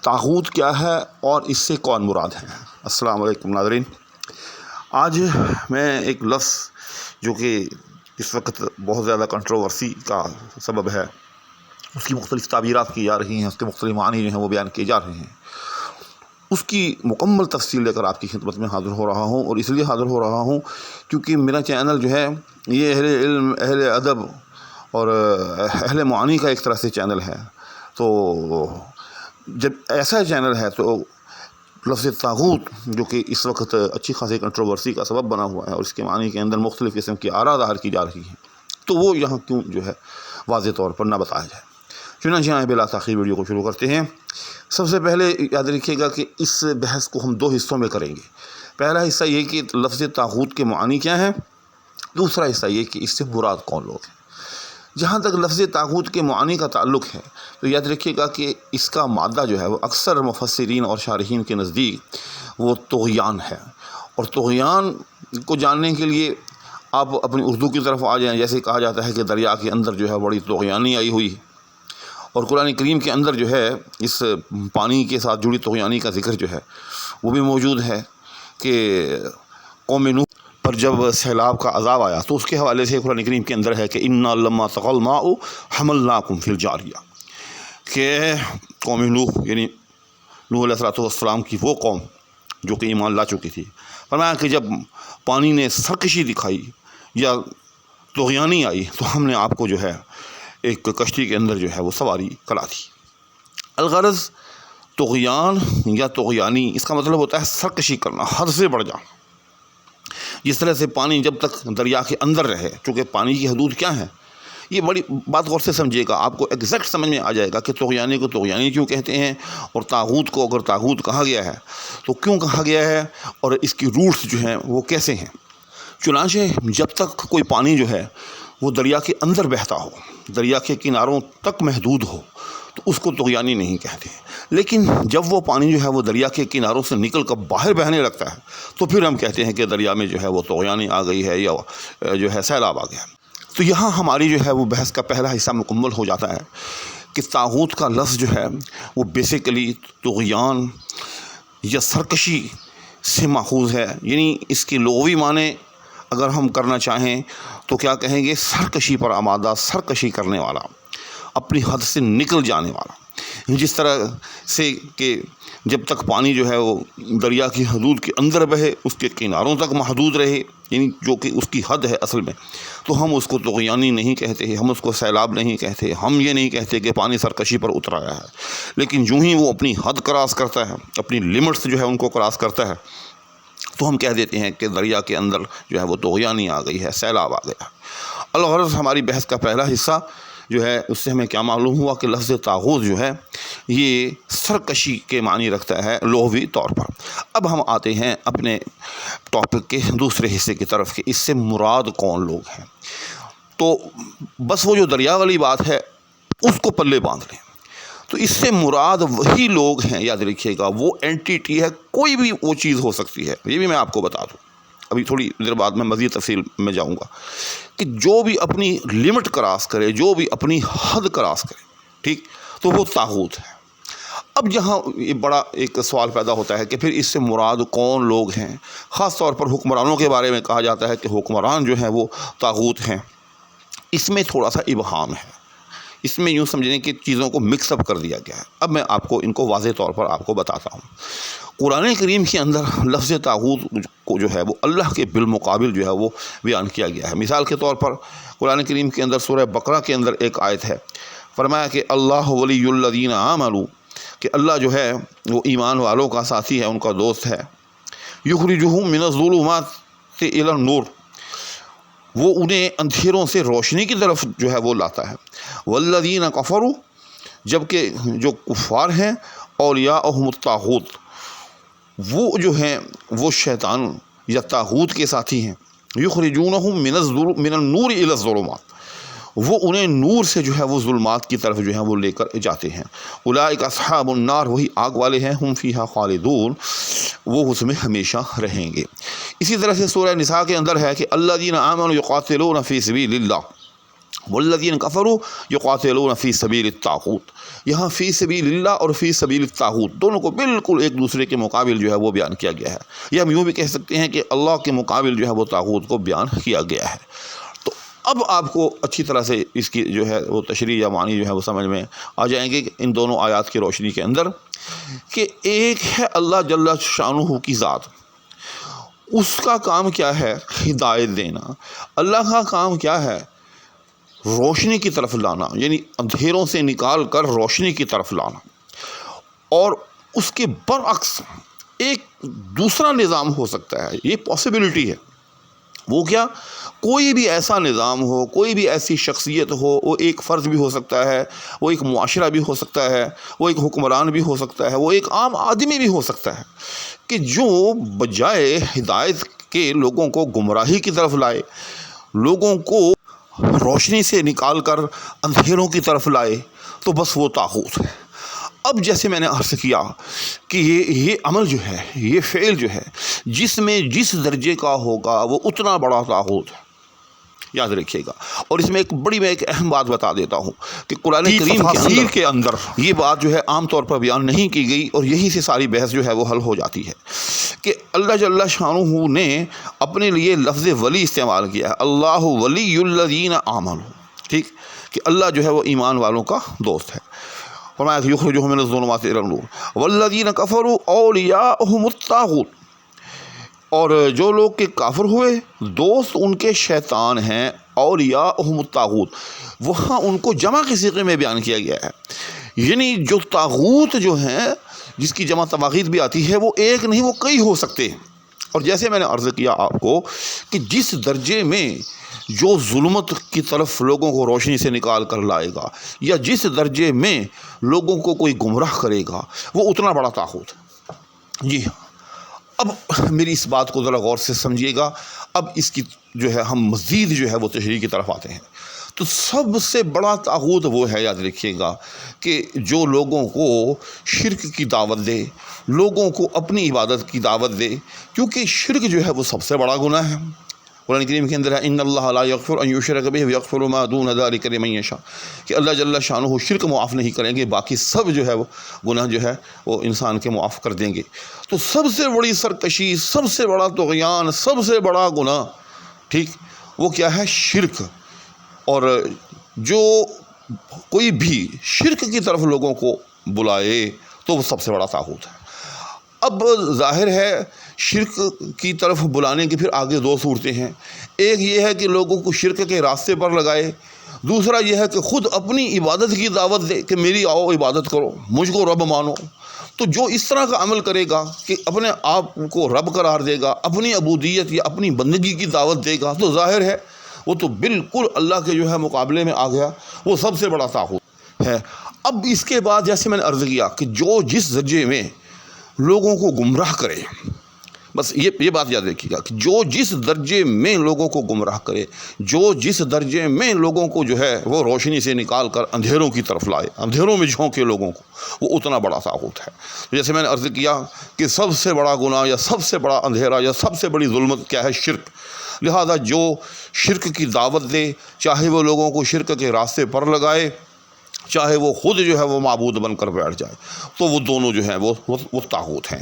طاغوت کیا ہے اور اس سے کون مراد ہے؟ السلام علیکم ناظرین، آج میں ایک لفظ جو کہ اس وقت بہت زیادہ کنٹروورسی کا سبب ہے، اس کی مختلف تعبیرات کی جا رہی ہیں، اس کے مختلف معنی جو ہیں وہ بیان کیے جا رہے ہیں، اس کی مکمل تفصیل لے کر آپ کی خدمت میں حاضر ہو رہا ہوں۔ اور اس لیے حاضر ہو رہا ہوں کیونکہ میرا چینل جو ہے یہ اہل علم، اہل ادب اور اہل معانی کا ایک طرح سے چینل ہے۔ تو جب ایسا چینل ہے تو لفظ طاغوت جو کہ اس وقت اچھی خاصی کنٹروورسی کا سبب بنا ہوا ہے اور اس کے معنی کے اندر مختلف قسم کی آراء ظاہر کی جا رہی ہیں، تو وہ یہاں کیوں جو ہے واضح طور پر نہ بتایا جائے۔ چنانچہ آئیں بلا تاخیر ویڈیو کو شروع کرتے ہیں۔ سب سے پہلے یاد رکھیے گا کہ اس بحث کو ہم دو حصوں میں کریں گے۔ پہلا حصہ یہ کہ لفظ طاغوت کے معنی کیا ہیں، دوسرا حصہ یہ کہ اس سے مراد کون لوگ ہیں۔ جہاں تک لفظ طاغوت کے معنی کا تعلق ہے تو یاد رکھیے گا کہ اس کا مادہ جو ہے وہ اکثر مفسرین اور شارحین کے نزدیک وہ طغیان ہے، اور طغیان کو جاننے کے لیے آپ اپنی اردو کی طرف آ جائیں۔ جیسے کہا جاتا ہے کہ دریا کے اندر جو ہے بڑی طغیانی آئی ہوئی ہے، اور قرآن کریم کے اندر جو ہے اس پانی کے ساتھ جڑی طغیانی کا ذکر جو ہے وہ بھی موجود ہے کہ قوم نوح پر جب سیلاب کا عذاب آیا تو اس کے حوالے سے قرآن کریم کے اندر ہے کہ انا لما طغى الماء حملناكم في الجاریہ، کہ قوم نوح یعنی نوح علیہ السلام کی وہ قوم جو کہ ایمان لا چکی تھی، فرمایا کہ جب پانی نے سرکشی دکھائی یا طغیانی آئی تو ہم نے آپ کو جو ہے ایک کشتی کے اندر جو ہے وہ سواری کرا دی۔ الغرض طغیان یا طغیانی اس کا مطلب ہوتا ہے سرکشی کرنا، حد سے بڑھ جانا۔ جس طرح سے پانی جب تک دریا کے اندر رہے، چونکہ پانی کی حدود کیا ہے، یہ بڑی بات غور سے سمجھیے گا، آپ کو ایگزیکٹ سمجھ میں آ جائے گا کہ طغیانی کو طغیانی کیوں کہتے ہیں، اور طاغوت کو اگر طاغوت کہا گیا ہے تو کیوں کہا گیا ہے، اور اس کی روٹس جو ہیں وہ کیسے ہیں۔ چنانچہ جب تک کوئی پانی جو ہے وہ دریا کے اندر بہتا ہو، دریا کے کناروں تک محدود ہو، تو اس کو طغیانی نہیں کہتے۔ لیکن جب وہ پانی جو ہے وہ دریا کے کناروں سے نکل کر باہر بہنے لگتا ہے تو پھر ہم کہتے ہیں کہ دریا میں جو ہے وہ طغیانی آ گئی ہے یا جو ہے سیلاب آ گیا۔ تو یہاں ہماری جو ہے وہ بحث کا پہلا حصہ مکمل ہو جاتا ہے کہ طاغوت کا لفظ جو ہے وہ بیسیکلی طغیان یا سرکشی سے ماخوذ ہے، یعنی اس کی لغوی معنی اگر ہم کرنا چاہیں تو کیا کہیں گے، سرکشی پر آمادہ، سرکشی کرنے والا، اپنی حد سے نکل جانے والا۔ جس طرح سے کہ جب تک پانی جو ہے وہ دریا کی حدود کے اندر بہے، اس کے کناروں تک محدود رہے، یعنی جو کہ اس کی حد ہے اصل میں، تو ہم اس کو طغیانی نہیں کہتے، ہم اس کو سیلاب نہیں کہتے، ہم یہ نہیں کہتے کہ پانی سرکشی پر اتر آیا ہے۔ لیکن جو ہی وہ اپنی حد کراس کرتا ہے، اپنی لمٹس جو ہے ان کو کراس کرتا ہے، تو ہم کہہ دیتے ہیں کہ دریا کے اندر جو ہے وہ طغیانی آ گئی ہے، سیلاب آ گیا۔ الغرض ہماری بحث کا پہلا حصہ جو ہے اس سے ہمیں کیا معلوم ہوا کہ لفظ طاغوت جو ہے یہ سرکشی کے معنی رکھتا ہے لغوی طور پر۔ اب ہم آتے ہیں اپنے ٹاپک کے دوسرے حصے کی طرف کہ اس سے مراد کون لوگ ہیں۔ تو بس وہ جو دریا والی بات ہے اس کو پلے باندھ لیں، تو اس سے مراد وہی لوگ ہیں، یاد رکھیے گا، وہ اینٹیٹی ہے، کوئی بھی وہ چیز ہو سکتی ہے۔ یہ بھی میں آپ کو بتا دوں، ابھی تھوڑی دیر بعد میں مزید تفصیل میں جاؤں گا، کہ جو بھی اپنی لمٹ کراس کرے، جو بھی اپنی حد کراس کرے، ٹھیک، تو وہ طاغوت ہے۔ اب یہاں یہ بڑا ایک سوال پیدا ہوتا ہے کہ پھر اس سے مراد کون لوگ ہیں۔ خاص طور پر حکمرانوں کے بارے میں کہا جاتا ہے کہ حکمران جو ہیں وہ طاغوت ہیں۔ اس میں تھوڑا سا ابہام ہے، اس میں یوں سمجھیں کہ چیزوں کو مکس اپ کر دیا گیا ہے۔ اب میں آپ کو ان کو واضح طور پر آپ کو بتاتا ہوں۔ قرآن کریم کے اندر لفظ طاغوت کو جو ہے وہ اللہ کے بالمقابل جو ہے وہ بیان کیا گیا ہے۔ مثال کے طور پر قرآن کریم کے اندر سورہ بقرہ کے اندر ایک آیت ہے، فرمایا کہ اللہ ولی الذین آمنوا، کہ اللہ جو ہے وہ ایمان والوں کا ساتھی ہے، ان کا دوست ہے۔ یخرجہم من الظلمات الی النور، وہ انہیں اندھیروں سے روشنی کی طرف جو ہے وہ لاتا ہے۔ والذین کفروا، جبکہ جو کفار ہیں، اولیاءہم الطاغوت، وہ جو ہیں وہ شیطان یا طاغوت کے ساتھی ہیں۔ یخرجونہم من النور الی الظلمات، وہ انہیں نور سے جو ہے وہ ظلمات کی طرف جو ہے وہ لے کر جاتے ہیں۔ اولئک اصحاب النار، وہی آگ والے ہیں، ہم فیہا خالدون، وہ اس میں ہمیشہ رہیں گے۔ اسی طرح سے سورہ نساء کے اندر ہے کہ الذین آمنوا یقاتلون فی سبیل اللہ، والذین کفروا یقاتلون فی سبیل الطاغوت، یہاں فی سبیل اللہ اور فی سبیل الطاغوت دونوں کو بالکل ایک دوسرے کے مقابل جو ہے وہ بیان کیا گیا ہے، یا ہم یوں بھی کہہ سکتے ہیں کہ اللہ کے مقابل جو ہے وہ طاغوت کو بیان کیا گیا ہے۔ تو اب آپ کو اچھی طرح سے اس کی جو ہے وہ تشریح یا معنی جو ہے وہ سمجھ میں آ جائیں گے ان دونوں آیات کی روشنی کے اندر، کہ ایک ہے اللہ جل شانہ کی ذات، اس کا کام کیا ہے؟ ہدایت دینا۔ اللہ کا کام کیا ہے؟ روشنی کی طرف لانا، یعنی اندھیروں سے نکال کر روشنی کی طرف لانا۔ اور اس کے برعکس ایک دوسرا نظام ہو سکتا ہے، یہ پاسبلٹی ہے۔ وہ کیا؟ کوئی بھی ایسا نظام ہو، کوئی بھی ایسی شخصیت ہو، وہ ایک فرد بھی ہو سکتا ہے، وہ ایک معاشرہ بھی ہو سکتا ہے، وہ ایک حکمران بھی ہو سکتا ہے، وہ ایک عام آدمی بھی ہو سکتا ہے، کہ جو بجائے ہدایت کے لوگوں کو گمراہی کی طرف لائے، لوگوں کو روشنی سے نکال کر اندھیروں کی طرف لائے، تو بس وہ طاغوت ہے۔ اب جیسے میں نے عرض کیا کہ یہ عمل جو ہے، یہ فعل جو ہے، جس میں جس درجے کا ہوگا وہ اتنا بڑا طاغوت ہے، یاد رکھیے گا۔ اور اس میں ایک اہم بات بتا دیتا ہوں کہ قرآن کریم کے اندر یہ بات جو ہے عام طور پر بیان نہیں کی گئی، اور یہیں سے ساری بحث جو ہے وہ حل ہو جاتی ہے، کہ اللہ جل شانہ نے اپنے لیے لفظ ولی استعمال کیا ہے، اللہ ولی الذین آمنوا، ٹھیک، کہ اللہ جو ہے وہ ایمان والوں کا دوست ہے۔ فرمایا کہ یخرجہم من الظلمات الی النور والذین کفروا اولیاءہم الطاغوت، اور جو لوگ کے کافر ہوئے دوست ان کے شیطان ہیں، اولیاءہم الطاغوت، وہاں ان کو جمع کے صیغے میں بیان کیا گیا ہے، یعنی جو طاغوت جو ہیں، جس کی جمع طواغیت بھی آتی ہے، وہ ایک نہیں، وہ کئی ہو سکتے ہیں۔ اور جیسے میں نے عرض کیا آپ کو کہ جس درجے میں جو ظلمت کی طرف لوگوں کو روشنی سے نکال کر لائے گا، یا جس درجے میں لوگوں کو کوئی گمراہ کرے گا، وہ اتنا بڑا طاغوت ہے۔ جی ہاں، اب میری اس بات کو ذرا غور سے سمجھیے گا۔ اب اس کی جو ہے ہم مزید جو ہے وہ تشریح کی طرف آتے ہیں۔ تو سب سے بڑا طاغوت وہ ہے، یاد رکھیے گا، کہ جو لوگوں کو شرک کی دعوت دے، لوگوں کو اپنی عبادت کی دعوت دے، کیونکہ شرک جو ہے وہ سب سے بڑا گناہ ہے۔ قرآن کریم کے اندر ہے ان اللہ لا یغفر ان یشرک بہ ویغفر ما دون ذلک لمن یشاء، کہ اللہ جل شانہ شرک معاف نہیں کریں گے، باقی سب جو ہے وہ گناہ جو ہے وہ انسان کے معاف کر دیں گے۔ تو سب سے بڑی سرکشی، سب سے بڑا طغیان، سب سے بڑا گناہ، ٹھیک، وہ کیا ہے؟ شرک۔ اور جو کوئی بھی شرک کی طرف لوگوں کو بلائے تو وہ سب سے بڑا طاغوت ہے۔ اب ظاہر ہے شرک کی طرف بلانے کی پھر آگے دو صورتیں ہیں، ایک یہ ہے کہ لوگوں کو شرک کے راستے پر لگائے، دوسرا یہ ہے کہ خود اپنی عبادت کی دعوت دے کہ میری آؤ عبادت کرو، مجھ کو رب مانو۔ تو جو اس طرح کا عمل کرے گا کہ اپنے آپ کو رب قرار دے گا، اپنی عبودیت یا اپنی بندگی کی دعوت دے گا، تو ظاہر ہے وہ تو بالکل اللہ کے جو ہے مقابلے میں آ گیا، وہ سب سے بڑا طاغوت ہے۔ اب اس کے بعد جیسے میں نے عرض کیا کہ جو جس درجے میں لوگوں کو گمراہ کرے، بس یہ بات یاد رکھیے گا کہ جو جس درجے میں لوگوں کو گمراہ کرے، جو جس درجے میں لوگوں کو جو ہے وہ روشنی سے نکال کر اندھیروں کی طرف لائے، اندھیروں میں جھونکے لوگوں کو، وہ اتنا بڑا طاغوت ہے۔ جیسے میں نے عرض کیا کہ سب سے بڑا گناہ یا سب سے بڑا اندھیرا یا سب سے بڑی ظلمت کیا ہے؟ شرک۔ لہذا جو شرک کی دعوت دے، چاہے وہ لوگوں کو شرک کے راستے پر لگائے، چاہے وہ خود جو ہے وہ معبود بن کر بیٹھ جائے، تو وہ دونوں جو ہیں وہ طاغوت ہیں۔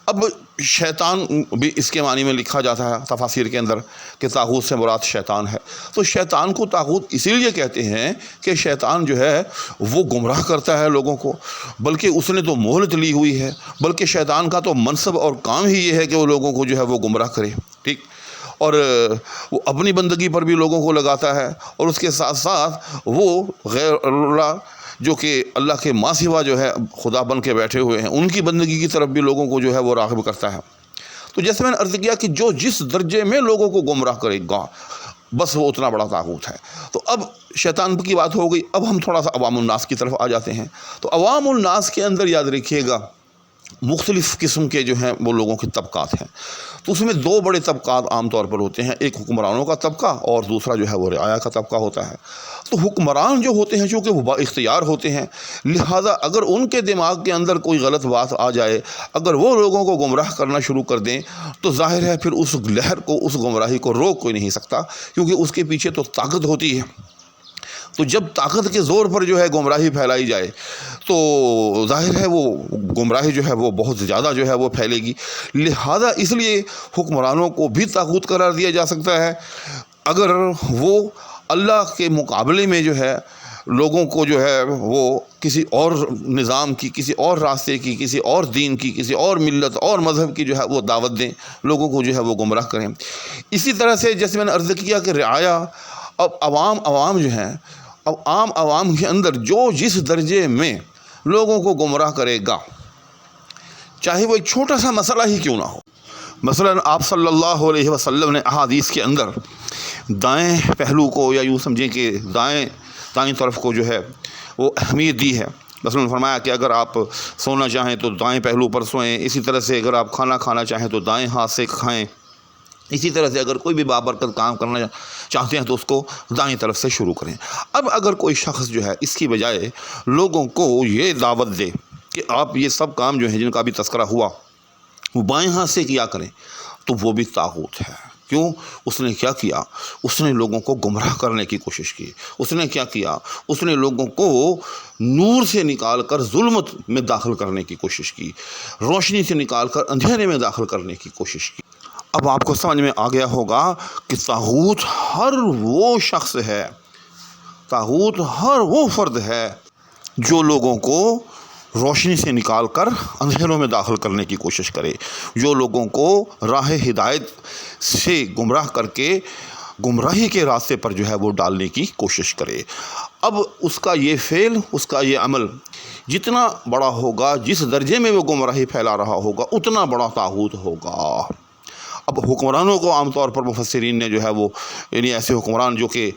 اب شیطان بھی اس کے معنی میں لکھا جاتا ہے تفاسیر کے اندر کہ طاغوت سے مراد شیطان ہے۔ تو شیطان کو طاغوت اسی لیے کہتے ہیں کہ شیطان جو ہے وہ گمراہ کرتا ہے لوگوں کو، بلکہ اس نے تو مہلت لی ہوئی ہے، بلکہ شیطان کا تو منصب اور کام ہی یہ ہے کہ وہ لوگوں کو جو ہے وہ گمراہ کرے، ٹھیک، اور وہ اپنی بندگی پر بھی لوگوں کو لگاتا ہے، اور اس کے ساتھ ساتھ وہ غیر اللہ جو کہ اللہ کے ماں سوا جو ہے خدا بن کے بیٹھے ہوئے ہیں، ان کی بندگی کی طرف بھی لوگوں کو جو ہے وہ راغب کرتا ہے۔ تو جیسے میں نے عرض کیا کہ جو جس درجے میں لوگوں کو گمراہ کرے گا، بس وہ اتنا بڑا طاغوت ہے۔ تو اب شیطان کی بات ہو گئی، اب ہم تھوڑا سا عوام الناس کی طرف آ جاتے ہیں۔ تو عوام الناس کے اندر یاد رکھیے گا مختلف قسم کے جو ہیں وہ لوگوں کے طبقات ہیں۔ تو اس میں دو بڑے طبقات عام طور پر ہوتے ہیں، ایک حکمرانوں کا طبقہ اور دوسرا جو ہے وہ رعایا کا طبقہ ہوتا ہے۔ تو حکمران جو ہوتے ہیں چونکہ وہ با اختیار ہوتے ہیں، لہٰذا اگر ان کے دماغ کے اندر کوئی غلط بات آ جائے، اگر وہ لوگوں کو گمراہ کرنا شروع کر دیں، تو ظاہر ہے پھر اس لہر کو، اس گمراہی کو روک کوئی نہیں سکتا، کیونکہ اس کے پیچھے تو طاقت ہوتی ہے۔ تو جب طاقت کے زور پر جو ہے گمراہی پھیلائی جائے تو ظاہر ہے وہ گمراہی جو ہے وہ بہت زیادہ جو ہے وہ پھیلے گی. لہذا اس لیے حکمرانوں کو بھی طاغوت قرار دیا جا سکتا ہے اگر وہ اللہ کے مقابلے میں جو ہے لوگوں کو جو ہے وہ کسی اور نظام کی، کسی اور راستے کی، کسی اور دین کی، کسی اور ملت اور مذہب کی جو ہے وہ دعوت دیں، لوگوں کو جو ہے وہ گمراہ کریں. اسی طرح سے جیسے میں نے عرض کیا کہ رعایا اب عوام جو ہیں، اب عوام کے اندر جو جس درجے میں لوگوں کو گمراہ کرے گا، چاہے وہ ایک چھوٹا سا مسئلہ ہی کیوں نہ ہو. مثلا آپ صلی اللہ علیہ وسلم نے احادیث کے اندر دائیں پہلو کو، یا یوں سمجھیں کہ دائیں طرف کو جو ہے وہ اہمیت دی ہے. مثلا فرمایا کہ اگر آپ سونا چاہیں تو دائیں پہلو پر سوئیں، اسی طرح سے اگر آپ کھانا کھانا چاہیں تو دائیں ہاتھ سے کھائیں، اسی طرح سے اگر کوئی بھی بابرکت کام کرنا چاہتے ہیں تو اس کو دائیں طرف سے شروع کریں. اب اگر کوئی شخص جو ہے اس کی بجائے لوگوں کو یہ دعوت دے کہ آپ یہ سب کام جو ہیں جن کا بھی تذکرہ ہوا وہ بائیں ہاتھ سے کیا کریں، تو وہ بھی طاغوت ہے. کیوں؟ اس نے کیا کیا؟ اس نے لوگوں کو گمراہ کرنے کی کوشش کی. اس نے کیا کیا؟ اس نے لوگوں کو نور سے نکال کر ظلمت میں داخل کرنے کی کوشش کی، روشنی سے نکال کر اندھیرے میں داخل کرنے کی کوشش کی. اب آپ کو سمجھ میں آ گیا ہوگا کہ طاغوت ہر وہ شخص ہے، طاغوت ہر وہ فرد ہے جو لوگوں کو روشنی سے نکال کر اندھیروں میں داخل کرنے کی کوشش کرے، جو لوگوں کو راہ ہدایت سے گمراہ کر کے گمراہی کے راستے پر جو ہے وہ ڈالنے کی کوشش کرے. اب اس کا یہ فعل، اس کا یہ عمل جتنا بڑا ہوگا، جس درجے میں وہ گمراہی پھیلا رہا ہوگا، اتنا بڑا طاغوت ہوگا. اب حکمرانوں کو عام طور پر مفسرین نے جو ہے وہ یعنی ایسے حکمران جو کہ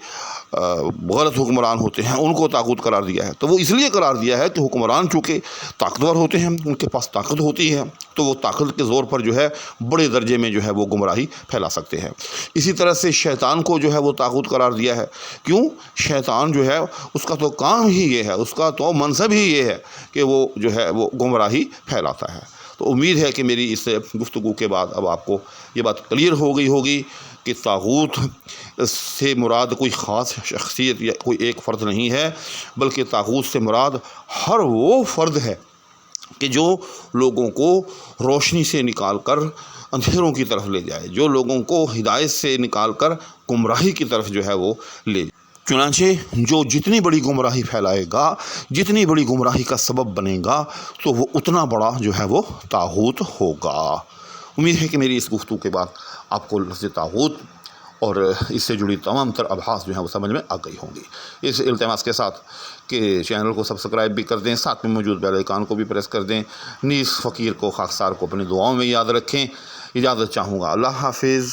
غلط حکمران ہوتے ہیں ان کو طاغوت قرار دیا ہے. تو وہ اس لیے قرار دیا ہے کہ حکمران چونکہ طاقتور ہوتے ہیں، ان کے پاس طاقت ہوتی ہے، تو وہ طاقت کے زور پر جو ہے بڑے درجے میں جو ہے وہ گمراہی پھیلا سکتے ہیں. اسی طرح سے شیطان کو جو ہے وہ طاغوت قرار دیا ہے. کیوں؟ شیطان جو ہے اس کا تو کام ہی یہ ہے، اس کا تو منصب ہی یہ ہے کہ وہ جو ہے وہ گمراہی پھیلاتا ہے. تو امید ہے کہ میری اس گفتگو کے بعد اب آپ کو یہ بات کلیئر ہو گئی ہوگی کہ طاغوت سے مراد کوئی خاص شخصیت یا کوئی ایک فرد نہیں ہے، بلکہ طاغوت سے مراد ہر وہ فرد ہے کہ جو لوگوں کو روشنی سے نکال کر اندھیروں کی طرف لے جائے، جو لوگوں کو ہدایت سے نکال کر گمراہی کی طرف جو ہے وہ لے جائے. چنانچہ جو جتنی بڑی گمراہی پھیلائے گا، جتنی بڑی گمراہی کا سبب بنے گا، تو وہ اتنا بڑا جو ہے وہ طاغوت ہوگا. امید ہے کہ میری اس گفتگو کے بعد آپ کو لفظ طاغوت اور اس سے جڑی تمام تر ابحاث جو ہیں وہ سمجھ میں آ گئی ہوں گی. اس التماس کے ساتھ کہ چینل کو سبسکرائب بھی کر دیں، ساتھ میں موجود بیل آئیکن کو بھی پریس کر دیں. نیز فقیر کو، خاکسار کو اپنی دعاؤں میں یاد رکھیں. اجازت چاہوں گا. اللہ حافظ.